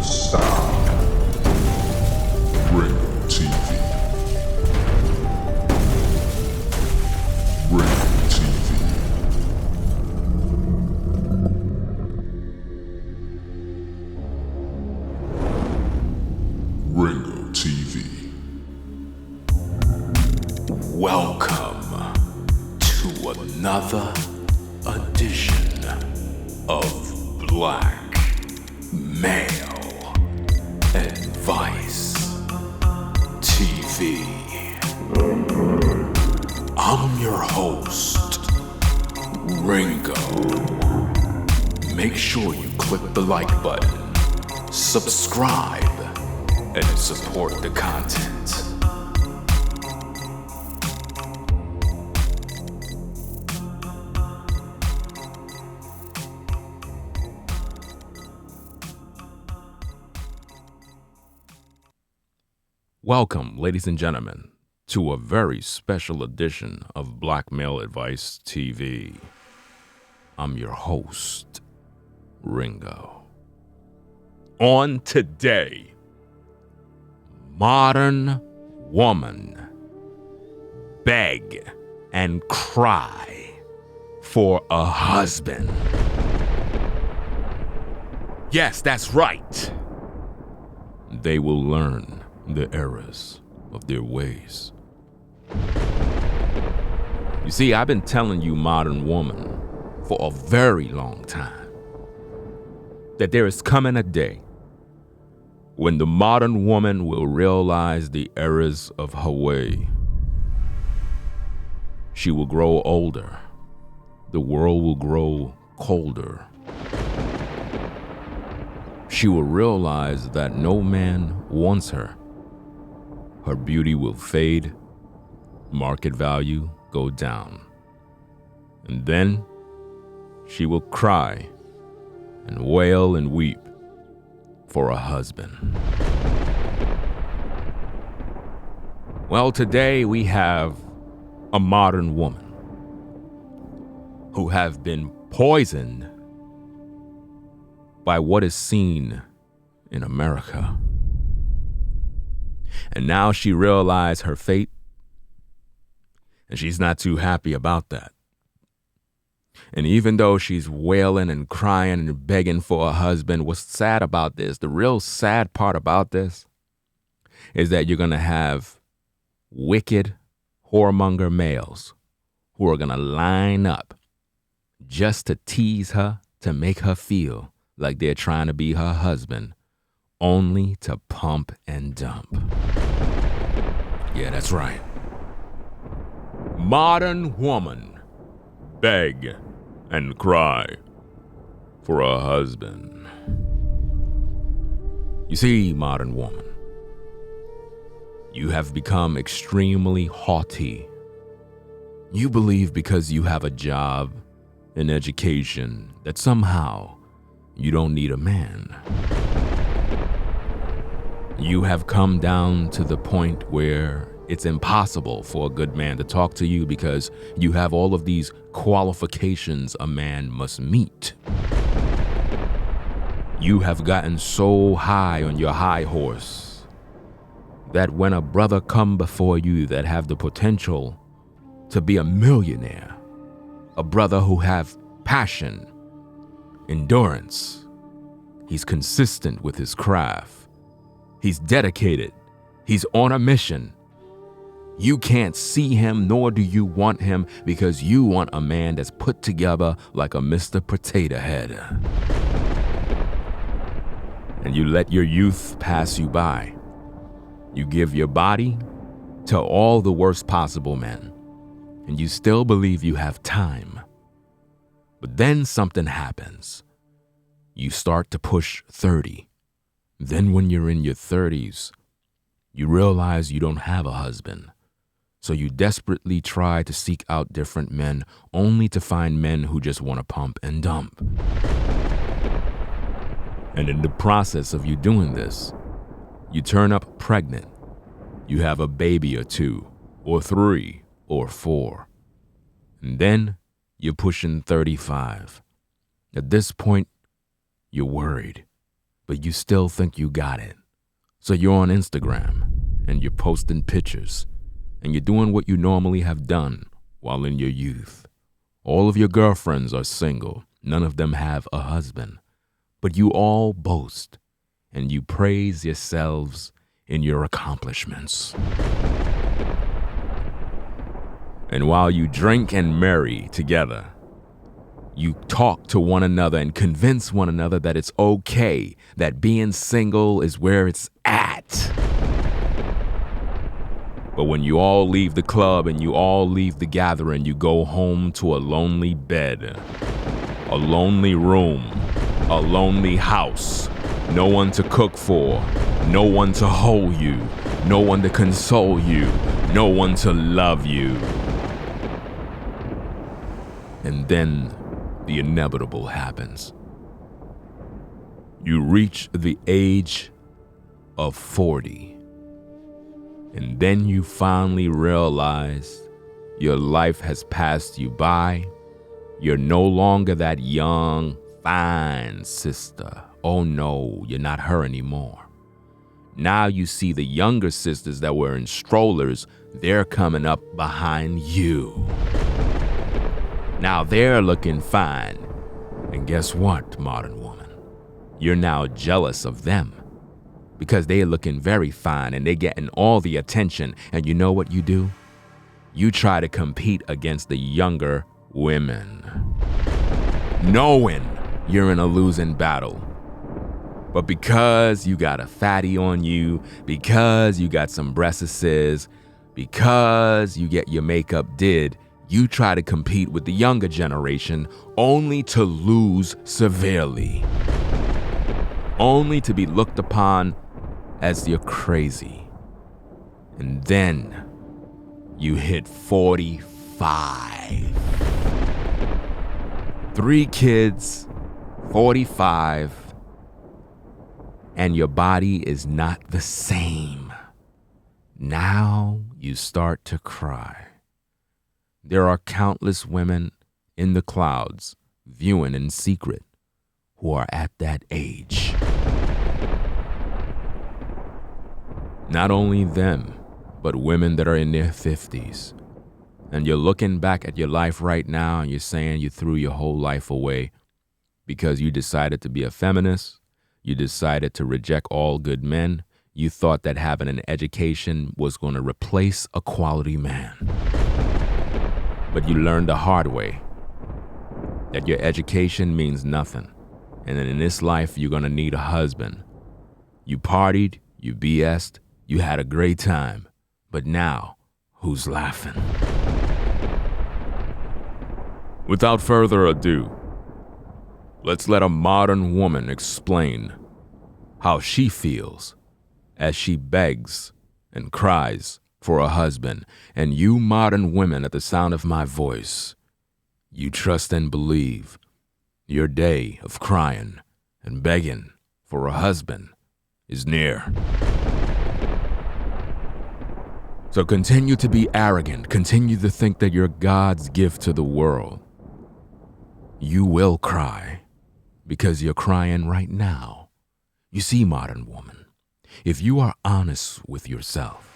sound. Ringo TV. Ringo TV. Ringo TV. Welcome to another edition of Black Male Advice TV. I'm your host, Ringo. Make sure you click the like button, subscribe, and support the content. Welcome, ladies and gentlemen, to a very special edition of Black Male Advice TV. I'm your host, Ringo. On today, modern woman beg and cry for a husband. Yes, that's right. They will learn the errors of their ways. You see, I've been telling you, modern woman, for a very long time, that there is coming a day when the modern woman will realize the errors of her way. She will grow older. The world will grow colder. She will realize that no man wants her. Her beauty will fade, market value go down. And then she will cry and wail and weep for a husband. Well, today we have a modern woman who have been poisoned by what is seen in America. And now she realized her fate, and she's not too happy about that. And even though she's wailing and crying and begging for a husband, what's sad about this, the real sad part about this, is that you're going to have wicked, whoremonger males who are going to line up just to tease her, to make her feel like they're trying to be her husband, only to pump and dump. Yeah, that's right. Modern woman beg and cry for a husband. You see, modern woman, you have become extremely haughty. You believe because you have a job, an education, that somehow you don't need a man. You have come down to the point where it's impossible for a good man to talk to you because you have all of these qualifications a man must meet. You have gotten so high on your high horse that when a brother come before you that have the potential to be a millionaire, a brother who have passion, endurance, he's consistent with his craft, he's dedicated, he's on a mission, you can't see him, nor do you want him, because you want a man that's put together like a Mr. Potato Head. And you let your youth pass you by. You give your body to all the worst possible men, and you still believe you have time. But then something happens. You start to push 30. Then when you're in your 30s, you realize you don't have a husband. So you desperately try to seek out different men, only to find men who just want to pump and dump. And in the process of you doing this, you turn up pregnant. You have a baby or 2, or 3, or 4. And then you're pushing 35. At this point, you're worried. but you still think you got it. So you're on Instagram, and you're posting pictures, and you're doing what you normally have done while in your youth. All of your girlfriends are single. None of them have a husband. But you all boast, and you praise yourselves in your accomplishments. And while you drink and marry together, you talk to one another and convince one another that it's okay, that being single is where it's at. But when you all leave the club and you all leave the gathering, you go home to a lonely bed, a lonely room, a lonely house, no one to cook for, no one to hold you, no one to console you, no one to love you. And then the inevitable happens. You reach the age of 40, and then you finally realize your life has passed you by. You're no longer that young, fine sister. Oh no, you're not her anymore. Now you see the younger sisters that were in strollers, they're coming up behind you. Now they're looking fine. And guess what, modern woman? You're now jealous of them because they're looking very fine and they're getting all the attention. And you know what you do? You try to compete against the younger women, knowing you're in a losing battle. But because you got a fatty on you, because you got some breastises, because you get your makeup did, you try to compete with the younger generation only to lose severely. Only to be looked upon as you're crazy. And then you hit 45. 3 kids, 45, and your body is not the same. Now you start to cry. There are countless women in the clouds, viewing in secret, who are at that age. Not only them, but women that are in their 50s. And you're looking back at your life right now and you're saying you threw your whole life away because you decided to be a feminist, you decided to reject all good men, you thought that having an education was going to replace a quality man. But you learned the hard way that your education means nothing. And then in this life, you're going to need a husband. You partied, you BS'd, you had a great time. But now, who's laughing? Without further ado, let's let a modern woman explain how she feels as she begs and cries for a husband. And you modern women at the sound of my voice, you trust and believe your day of crying and begging for a husband is near. So continue to be arrogant, continue to think that you're God's gift to the world. You will cry because you're crying right now. You see, modern woman, if you are honest with yourself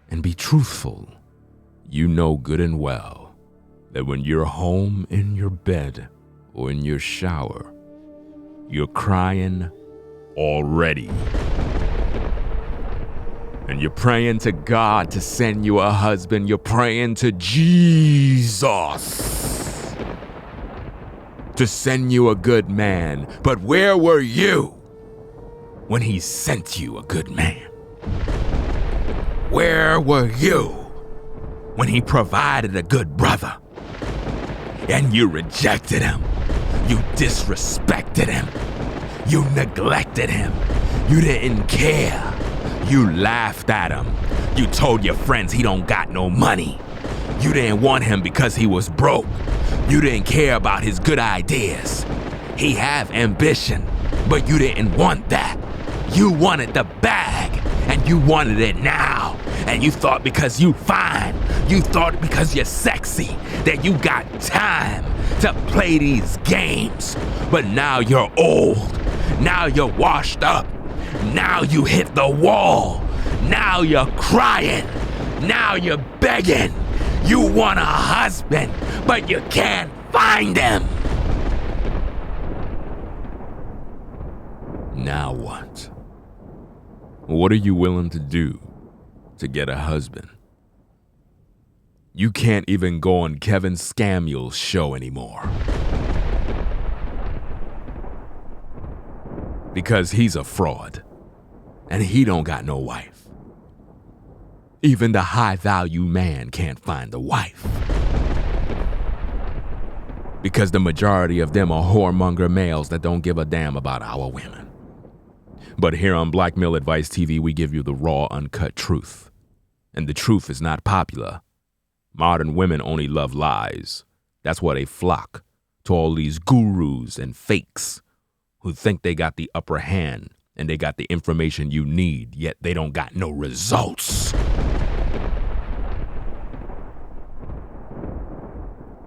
and be truthful, you know good and well that when you're home in your bed or in your shower, you're crying already. And you're praying to God to send you a husband. You're praying to Jesus to send you a good man. But where were you when he sent you a good man? Where were you when he provided a good brother? And you rejected him. You disrespected him. You neglected him. You didn't care. You laughed at him. You told your friends he don't got no money. You didn't want him because he was broke. You didn't care about his good ideas. He have ambition, but you didn't want that. You wanted the bag, and you wanted it now. And you thought because you fine, you thought because you're sexy, that you got time to play these games. But now you're old. Now you're washed up. Now you hit the wall. Now you're crying. Now you're begging. You want a husband, but you can't find him. Now what? What are you willing to do to get a husband? You can't even go on Kevin Samuel's show anymore. Because he's a fraud. And he don't got no wife. Even the high-value man can't find a wife. Because the majority of them are whoremonger males that don't give a damn about our women. But here on Black Male Advice TV, we give you the raw, uncut truth. And the truth is not popular. Modern women only love lies. That's why they flock to all these gurus and fakes who think they got the upper hand and they got the information you need, yet they don't got no results.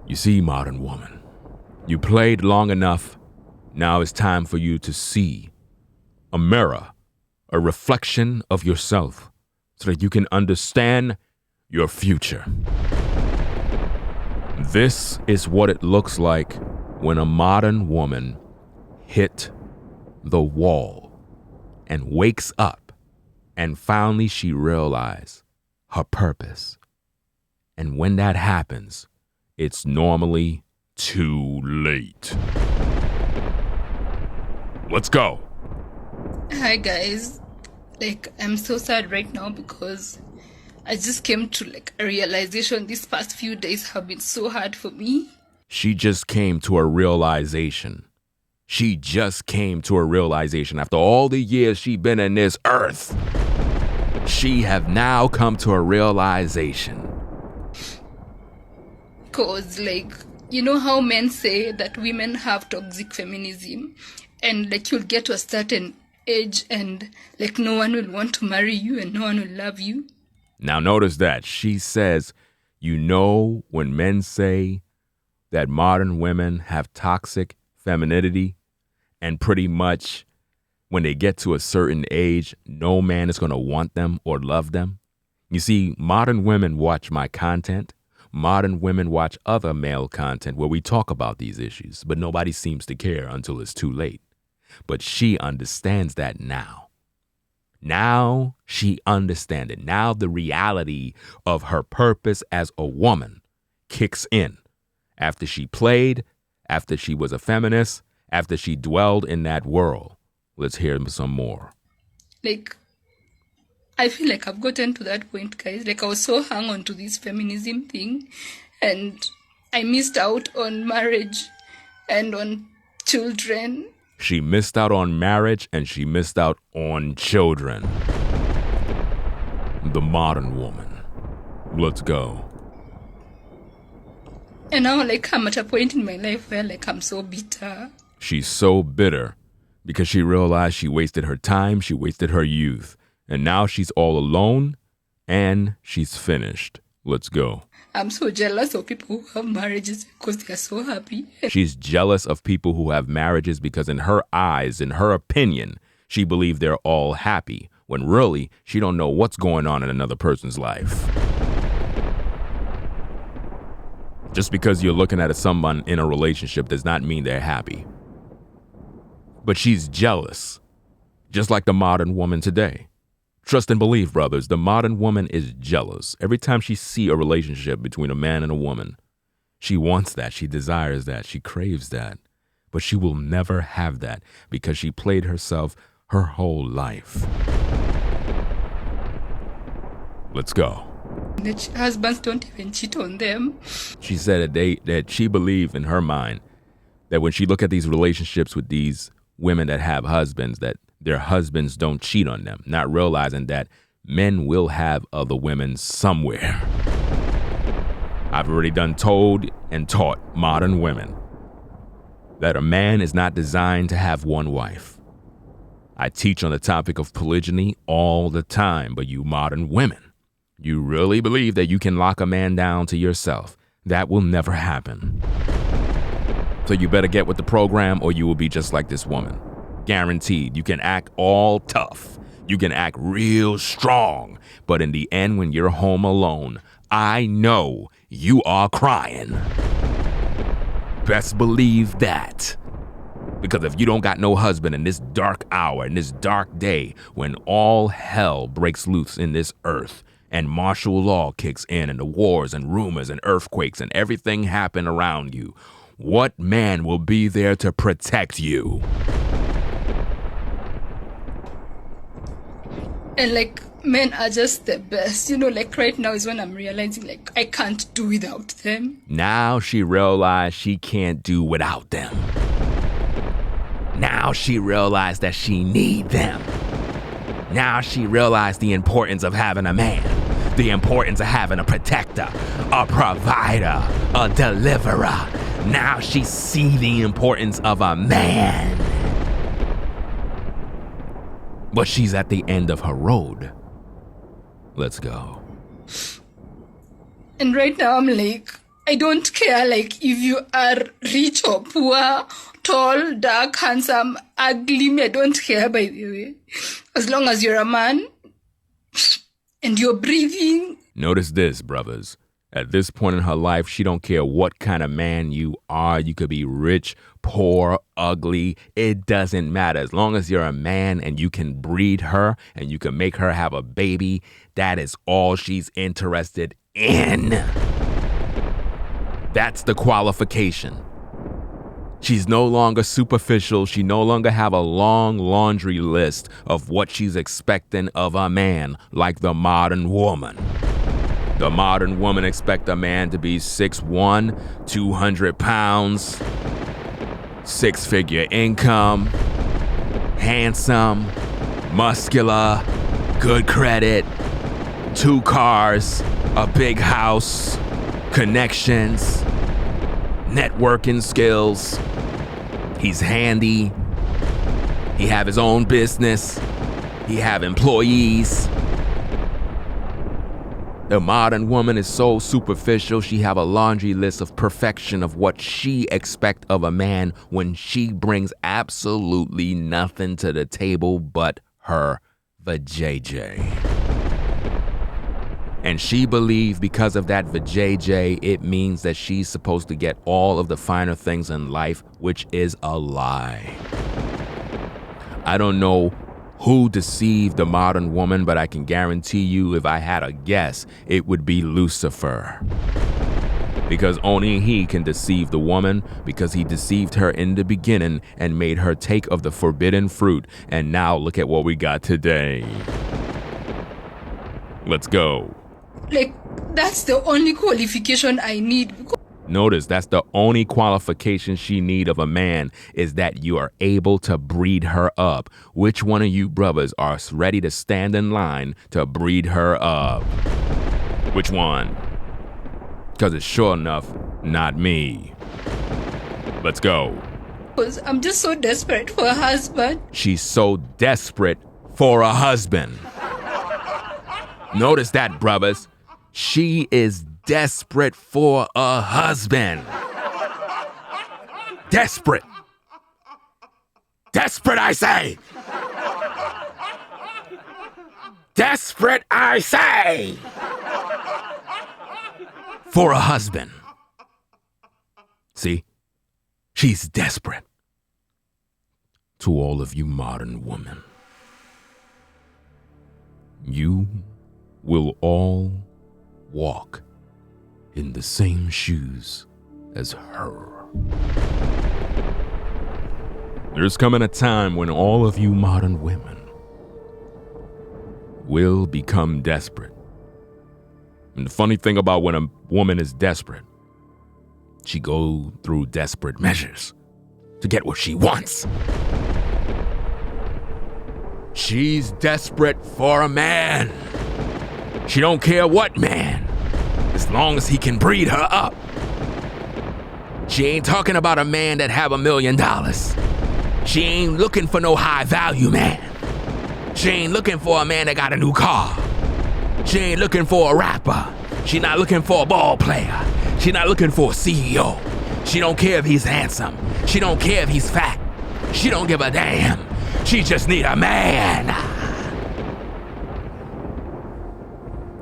You see, modern woman, you played long enough. Now it's time for you to see a mirror, a reflection of yourself, so that you can understand your future. This is what it looks like when a modern woman hit the wall and wakes up, and finally she realizes her purpose. And when that happens, it's normally too late. Let's go. Hi guys, I'm so sad right now because I just came to a realization. These past few days have been so hard for me. She just came to a realization. She just came to a realization after all the years she been in this earth. She have now come to a realization. Cause you know how men say that women have toxic feminism, and you'll get to a certain age and no one will want to marry you and no one will love you. Now notice that she says, you know, when men say that modern women have toxic femininity, and pretty much when they get to a certain age, no man is going to want them or love them. You see, modern women watch my content. Modern women watch other male content where we talk about these issues, but nobody seems to care until it's too late. But she understands that now. Now she understands it. Now the reality of her purpose as a woman kicks in. After she played, after she was a feminist, after she dwelled in that world. Let's hear some more. I feel like I've gotten to that point, guys. I was so hung on to this feminism thing, and I missed out on marriage and on children. She missed out on marriage and she missed out on children. The modern woman. Let's go. And now I'm at a point in my life where I'm so bitter. She's so bitter because she realized she wasted her time, she wasted her youth. And now she's all alone and she's finished. Let's go. I'm so jealous of people who have marriages because they are so happy. She's jealous of people who have marriages because in her eyes, in her opinion, she believes they're all happy, when really she don't know what's going on in another person's life. Just because you're looking at someone in a relationship does not mean they're happy. But she's jealous, just like the modern woman today. Trust and believe, brothers, the modern woman is jealous. Every time she sees a relationship between a man and a woman, she wants that, she desires that, she craves that. But she will never have that because she played herself her whole life. Let's go. That husbands don't even cheat on them. She said that she believed in her mind that when she look at these relationships with these women that have husbands, that their husbands don't cheat on them, not realizing that men will have other women somewhere. I've already done told and taught modern women that a man is not designed to have one wife. I teach on the topic of polygyny all the time, but you modern women, you really believe that you can lock a man down to yourself. That will never happen. So you better get with the program or you will be just like this woman. Guaranteed. You can act all tough. You can act real strong. But in the end, when you're home alone, I know you are crying. Best believe that. Because if you don't got no husband in this dark hour, in this dark day, when all hell breaks loose in this earth, and martial law kicks in, and the wars and rumors and earthquakes and everything happen around you, what man will be there to protect you? And like, men are just the best. You know, like right now is when I'm realizing like I can't do without them. Now she realized she can't do without them. Now she realized that she need them. Now she realized the importance of having a man, the importance of having a protector, a provider, a deliverer. Now she see the importance of a man. But she's at the end of her road. Let's go. And right now I'm like, I don't care like if you are rich or poor, tall, dark, handsome, ugly, me, I don't care, by the way. As long as you're a man and you're breathing. Notice this, brothers. At this point in her life, she don't care what kind of man you are. You could be rich, poor, ugly. It doesn't matter. As long as you're a man and you can breed her and you can make her have a baby, that is all she's interested in. That's the qualification. She's no longer superficial. She no longer have a long laundry list of what she's expecting of a man like the modern woman. The modern woman expects a man to be 6'1", 200 pounds, six-figure income, handsome, muscular, good credit, 2 cars, a big house, connections, networking skills. He's handy. He have his own business. He have employees. The modern woman is so superficial, she have a laundry list of perfection of what she expect of a man when she brings absolutely nothing to the table but her vajayjay. And she believed because of that vajayjay, it means that she's supposed to get all of the finer things in life, which is a lie. I don't know who deceived the modern woman, but I can guarantee you if I had a guess, it would be Lucifer. Because only he can deceive the woman, because he deceived her in the beginning and made her take of the forbidden fruit. And now look at what we got today. Let's go. Like, that's the only qualification I need. Notice that's the only qualification she need of a man is that you are able to breed her up. Which one of you brothers are ready to stand in line to breed her up? Which one? Because it's sure enough not me. Let's go. Because I'm just so desperate for a husband. She's so desperate for a husband. Notice that, brothers. She is desperate for a husband. Desperate. Desperate, I say. Desperate, I say. For a husband. See? She's desperate. To all of you modern women, you will all walk in the same shoes as her. There's coming a time when all of you modern women will become desperate. And the funny thing about when a woman is desperate, she goes through desperate measures to get what she wants. She's desperate for a man. She don't care what man, as long as he can breed her up. She ain't talking about a man that have $1 million. She ain't looking for no high value man. She ain't looking for a man that got a new car. She ain't looking for a rapper. She not looking for a ball player. She not looking for a CEO. She don't care if he's handsome. She don't care if he's fat. She don't give a damn. She just need a man.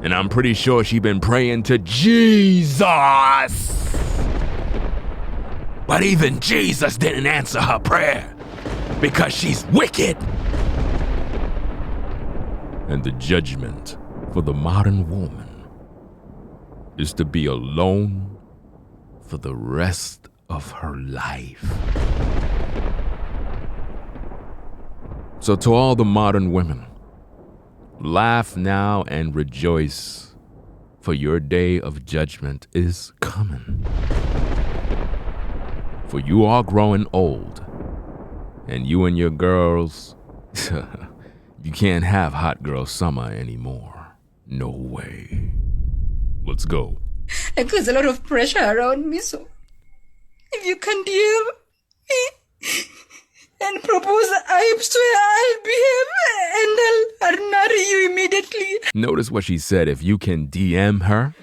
And I'm pretty sure she been praying to Jesus. But even Jesus didn't answer her prayer because she's wicked. And the judgment for the modern woman is to be alone for the rest of her life. So to all the modern women, laugh now and rejoice, for your day of judgment is coming. For you are growing old, and you and your girls, you can't have hot girl summer anymore. No way. Let's go. Like there's a lot of pressure around me, so if you can DM me and propose, I swear I'll behave and I'll marry you immediately. Notice what she said. If you can DM her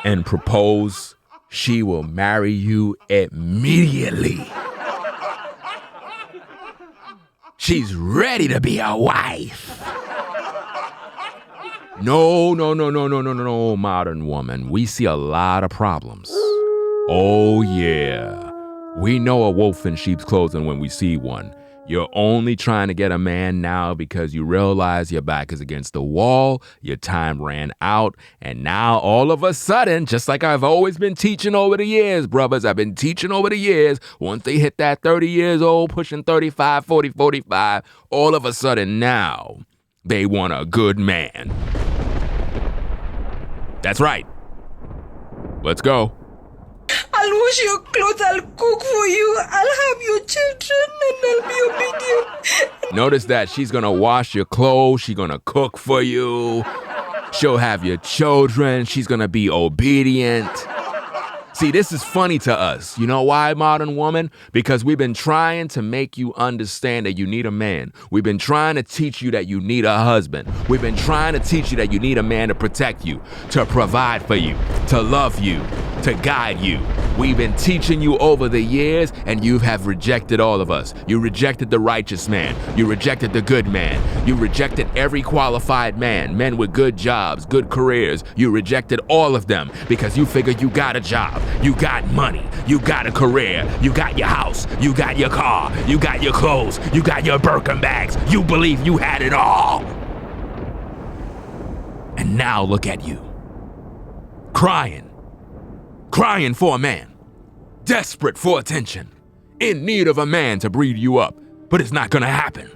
and propose, she will marry you immediately. She's ready to be a wife. No, modern woman. We see a lot of problems. Oh, yeah. We know a wolf in sheep's clothing when we see one. You're only trying to get a man now because you realize your back is against the wall, your time ran out, and now all of a sudden, just like I've always been teaching over the years, brothers, I've been teaching over the years, once they hit that 30 years old, pushing 35, 40, 45, all of a sudden now, they want a good man. That's right. Let's go. I'll wash your clothes, I'll cook for you, I'll have your children, and I'll be obedient. Notice that she's gonna wash your clothes, she's gonna cook for you, she'll have your children, she's gonna be obedient. See, this is funny to us. You know why, modern woman? Because we've been trying to make you understand that you need a man. We've been trying to teach you that you need a husband. We've been trying to teach you that you need a man to protect you, to provide for you, to love you, to guide you. We've been teaching you over the years, and you have rejected all of us. You rejected the righteous man. You rejected the good man. You rejected every qualified man, men with good jobs, good careers. You rejected all of them because you figured you got a job, you got money, you got a career, you got your house, you got your car, you got your clothes, you got your Birkin bags. You believe you had it all. And now look at you, crying for a man, desperate for attention, in need of a man to breed you up, but it's not gonna happen.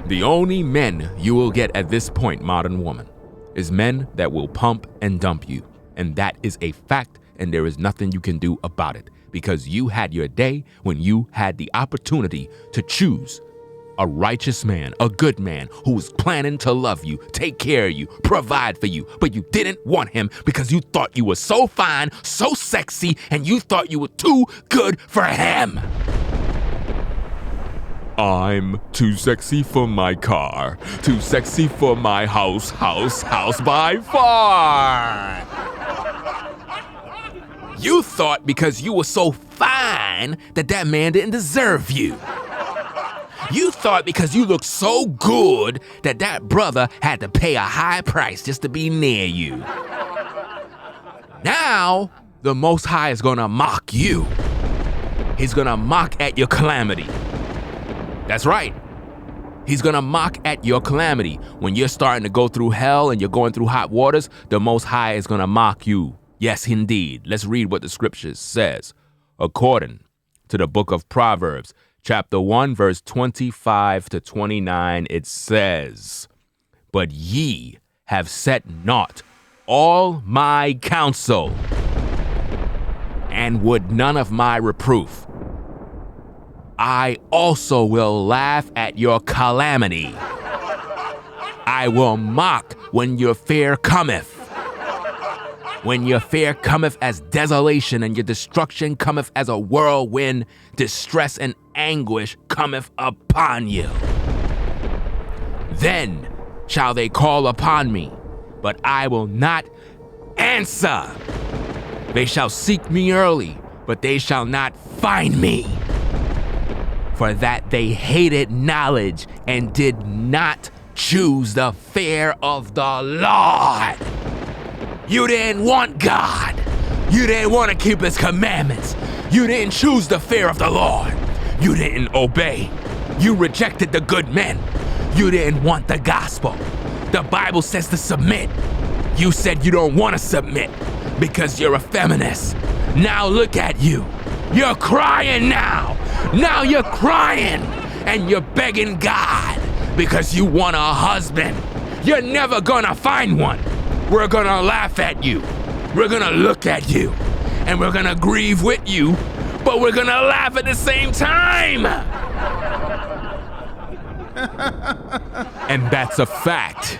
The only men you will get at this point, modern woman, is men that will pump and dump you. And that is a fact, and there is nothing you can do about it, because you had your day when you had the opportunity to choose a righteous man, a good man who was planning to love you, take care of you, provide for you, but you didn't want him because you thought you were so fine, so sexy, and you thought you were too good for him. I'm too sexy for my car, too sexy for my house by far. You thought because you were so fine that man didn't deserve you. You thought because you looked so good that brother had to pay a high price just to be near you. Now, the Most High is gonna mock you. He's gonna mock at your calamity. That's right. He's gonna mock at your calamity. When you're starting to go through hell and you're going through hot waters, the Most High is gonna mock you. Yes, indeed. Let's read what the scriptures says. According to the book of Proverbs, chapter 1, verse 25 to 29, it says, "But ye have set naught all my counsel, and would none of my reproof. I also will laugh at your calamity. I will mock when your fear cometh. When your fear cometh as desolation, and your destruction cometh as a whirlwind, distress and anguish cometh upon you. Then shall they call upon me, but I will not answer. They shall seek me early, but they shall not find me. For that they hated knowledge and did not choose the fear of the Lord. You didn't want God. You didn't want to keep his commandments. You didn't choose the fear of the Lord. You didn't obey. You rejected the good men. You didn't want the gospel. The Bible says to submit. You said you don't want to submit because you're a feminist. Now look at you. You're crying now. Now you're crying and you're begging God because you want a husband. You're never gonna find one. We're gonna laugh at you. We're gonna look at you and we're gonna grieve with you, but we're gonna laugh at the same time. And that's a fact.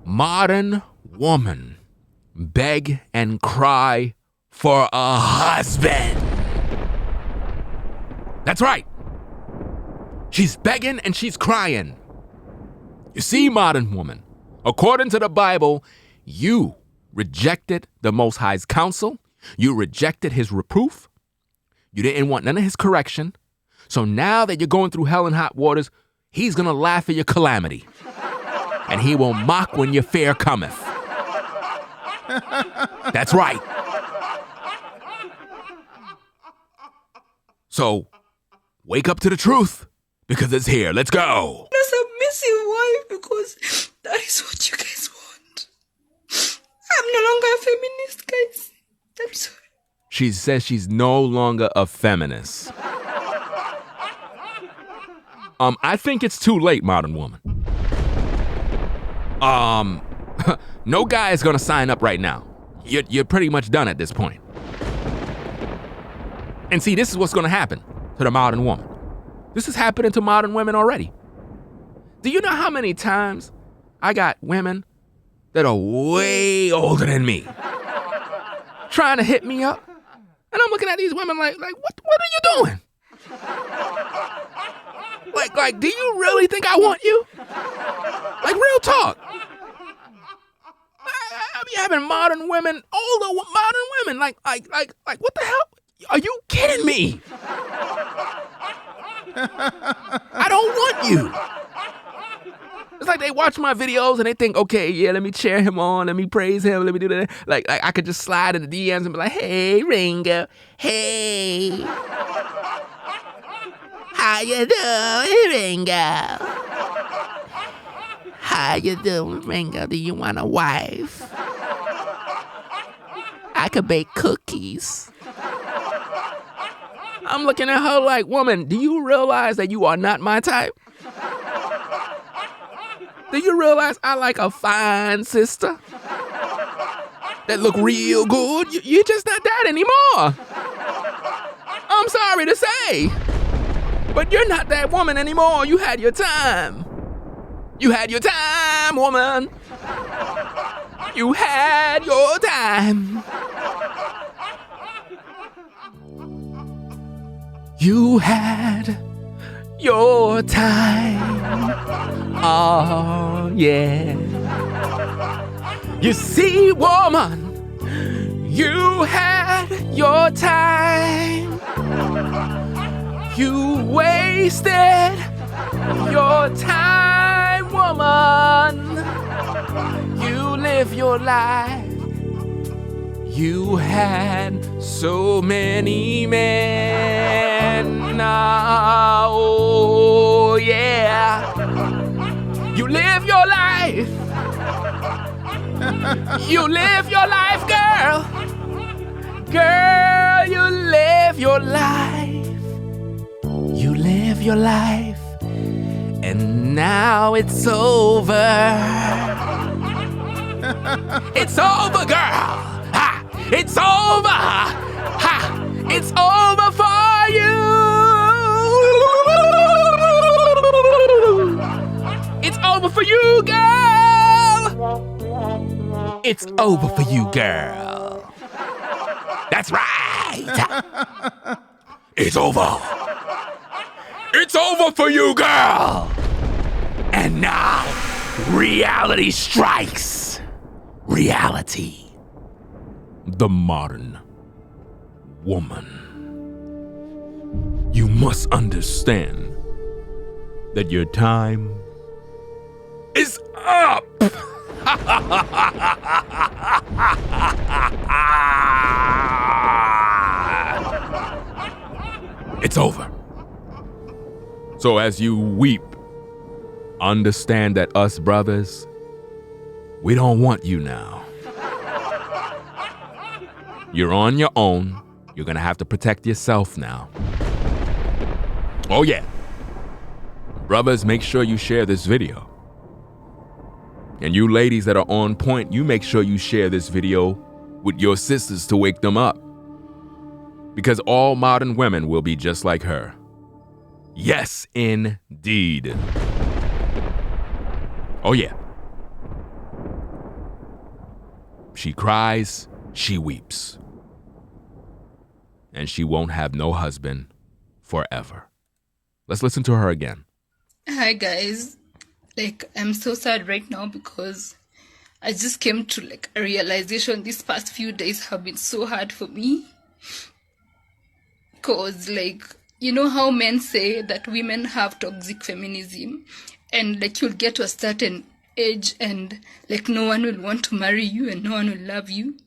Modern woman beg and cry for a husband. That's right. She's begging and she's crying. You see, modern woman, according to the Bible, you rejected the Most High's counsel. You rejected his reproof. You didn't want none of his correction. So now that you're going through hell and hot waters, he's going to laugh at your calamity. And he will mock when your fear cometh. That's right. So, wake up to the truth, because it's here. Let's go. A submissive wife, because that is what you guys want. I'm no longer a feminist, guys. I'm sorry. She says she's no longer a feminist. I think it's too late, modern woman. No guy is gonna sign up right now. You're pretty much done at this point. And see, this is what's gonna happen to the modern woman. This is happening to modern women already. Do you know how many times I got women that are way older than me trying to hit me up? And I'm looking at these women like what are you doing? Like, do you really think I want you? Like, real talk. I be having modern women, older modern women, like, what the hell? Are you kidding me? I don't want you. It's like they watch my videos and they think, okay, yeah, let me cheer him on, let me praise him, let me do that. Like I could just slide in the DMs and be like, hey, Ringo, hey. How you doing, Ringo? How you doing, Ringo? Do you want a wife? I could bake cookies. I'm looking at her like, woman, do you realize that you are not my type? Do you realize I like a fine sister that look real good? You're just not that anymore. I'm sorry to say, but you're not that woman anymore. You had your time. You had your time, woman. You had your time. You had your time. Oh, yeah. You see, woman, you had your time. You wasted your time, woman. You live your life. You had so many men. Oh, yeah. You live your life. You live your life, girl. Girl, you live your life. You live your life. And now it's over. It's over, girl. Ha! It's over. Ha! It's over for you. It's over for you, girl. It's over for you, girl. That's right. It's over. It's over for you, girl. And now, reality strikes. Reality. The modern woman. must understand that your time is up. It's over. So as you weep, understand that us brothers, we don't want you now. You're on your own. You're gonna have to protect yourself now. Oh yeah. Brothers, make sure you share this video. And you ladies that are on point, you make sure you share this video with your sisters to wake them up. Because all modern women will be just like her. Yes, indeed. Oh yeah. She cries, she weeps. And she won't have no husband forever. Let's listen to her again. Hi guys. I'm so sad right now because I just came to a realization. These past few days have been so hard for me. Because you know how men say that women have toxic feminism, and you'll get to a certain age and no one will want to marry you and no one will love you.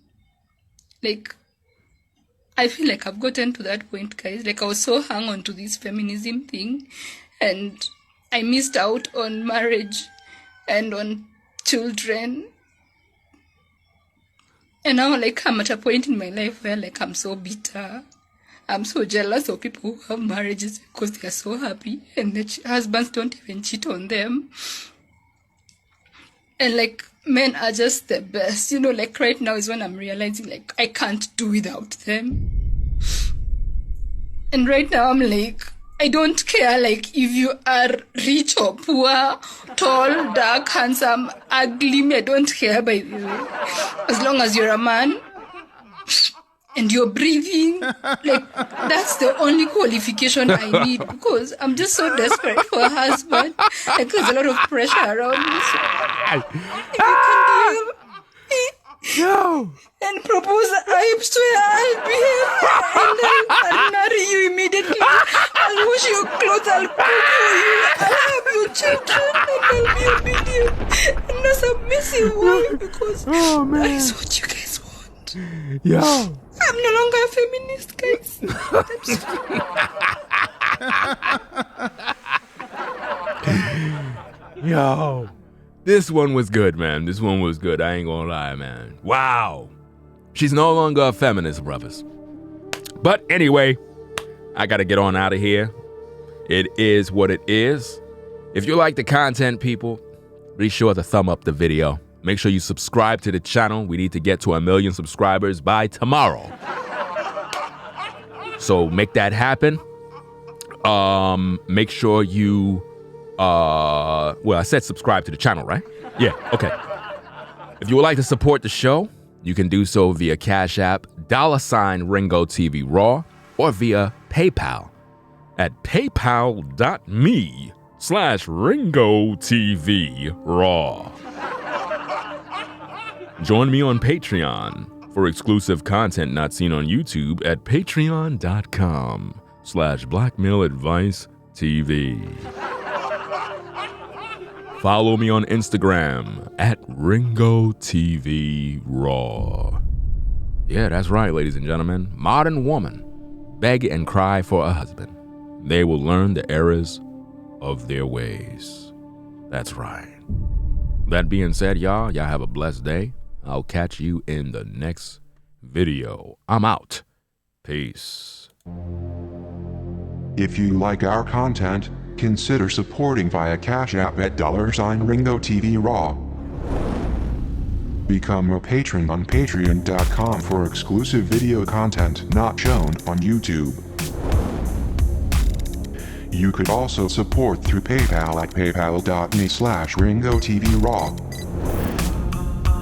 I feel like I've gotten to that point, guys. I was so hung on to this feminism thing, and I missed out on marriage and on children. And now I'm at a point in my life where I'm so bitter. I'm so jealous of people who have marriages because they are so happy and their husbands don't even cheat on them. And men are just the best. Right now is when I'm realizing I can't do without them. And right now I'm I don't care if you are rich or poor, tall, dark, handsome, ugly. I don't care, by the way. As long as you're a man and you're breathing, that's the only qualification I need, because I'm just so desperate for a husband. There's a lot of pressure around me. So if you can deal Yo! and propose, I swear I'll behave and I'll marry you immediately. I'll wash your clothes, I'll cook for you, I'll have your children, and I'll be obedient and a submissive wife, because that is what you guys want. Yo! I'm no longer a feminist, guys. Yo! This one was good, man. This one was good. I ain't gonna lie, man. Wow. She's no longer a feminist, brothers. But anyway, I gotta get on out of here. It is what it is. If you like the content, people, be sure to thumb up the video. Make sure you subscribe to the channel. We need to get to 1 million subscribers by tomorrow. So make that happen. Make sure you I said subscribe to the channel, right? Yeah, okay. If you would like to support the show, you can do so via Cash App, $Ringo TV Raw, or via PayPal at paypal.me/Ringo TV Raw. Join me on Patreon for exclusive content not seen on YouTube at patreon.com/BlackmailAdviceTV. Follow me on Instagram at Ringo TV Raw. Yeah, that's right, ladies and gentlemen. Modern woman beg and cry for a husband. They will learn the errors of their ways. That's right. That being said, y'all have a blessed day. I'll catch you in the next video. I'm out. Peace. If you like our content, consider supporting via Cash App at $Ringo TV Raw. Become a patron on patreon.com for exclusive video content not shown on YouTube. You could also support through PayPal at paypal.me/Ringo TV Raw.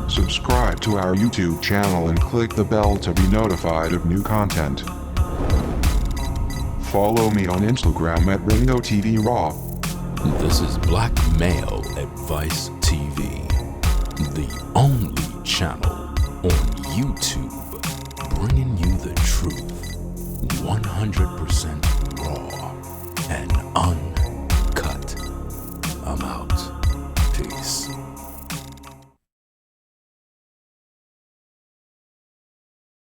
Subscribe to our YouTube channel and click the bell to be notified of new content. Follow me on Instagram at Ringo TV Raw. This is Blackmail Advice TV, the only channel on YouTube bringing you the truth 100% raw and unfiltered.